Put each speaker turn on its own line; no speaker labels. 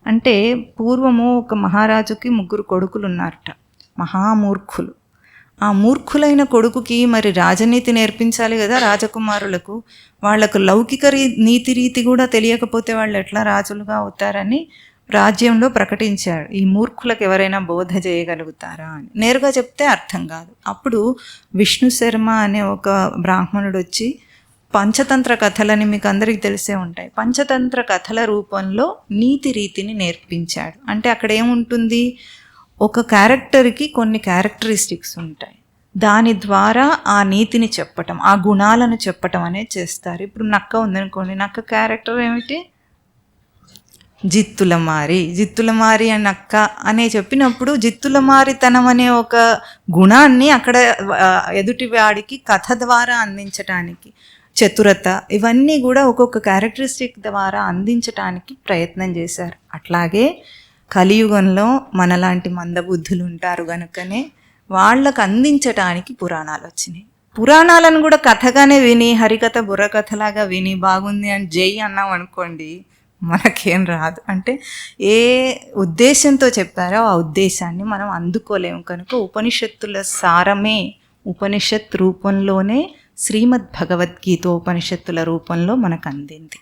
అంటే పూర్వము ఒక మహారాజుకి 3 కొడుకులు ఉన్నారట, మహామూర్ఖులు. ఆ మూర్ఖులైన కొడుకుకి మరి రాజనీతి నేర్పించాలి కదా రాజకుమారులకు. వాళ్లకు లౌకిక నీతి రీతి కూడా తెలియకపోతే వాళ్ళు ఎట్లా రాజులుగా అవుతారని రాజ్యంలో ప్రకటించాడు, ఈ మూర్ఖులకు ఎవరైనా బోధ చేయగలుగుతారా అని. నేరుగా చెప్తే అర్థం కాదు. అప్పుడు విష్ణు శర్మ అనే ఒక బ్రాహ్మణుడు వచ్చి పంచతంత్ర కథలని మీకు అందరికీ తెలిసే ఉంటాయి, పంచతంత్ర కథల రూపంలో నీతి రీతిని నేర్పించాడు. అంటే అక్కడ ఏముంటుంది, ఒక క్యారెక్టర్కి కొన్ని క్యారెక్టరిస్టిక్స్ ఉంటాయి, దాని ద్వారా ఆ నీతిని చెప్పటం, ఆ గుణాలను చెప్పటం అనేది చేస్తారు. ఇప్పుడు నక్క ఉందనుకోండి, నక్క క్యారెక్టర్ ఏమిటి, జిత్తులమారి. జిత్తులమారి అని నక్క అనే చెప్పినప్పుడు జిత్తులమారితనం అనే ఒక గుణాన్ని అక్కడ ఎదుటివాడికి కథ ద్వారా అందించటానికి, చతురత, ఇవన్నీ కూడా ఒక్కొక్క క్యారెక్టరిస్టిక్ ద్వారా అందించటానికి ప్రయత్నం చేశారు. అట్లాగే కలియుగంలో మనలాంటి మందబుద్ధులు ఉంటారు కనుకనే వాళ్ళకు అందించటానికి పురాణాలు వచ్చినాయి. పురాణాలను కూడా కథగానే విని, హరికథ బుర్రకథలాగా విని బాగుంది అని జై అన్నాం అనుకోండి, మనకేం రాదు. అంటే ఏ ఉద్దేశంతో చెప్పారో ఆ ఉద్దేశాన్ని మనం అందుకోలేము. కనుక ఉపనిషత్తుల సారమే ఉపనిషత్ రూపంలోనే శ్రీమద్ భగవద్గీతోపనిషత్తుల రూపంలో మనకు అందింది.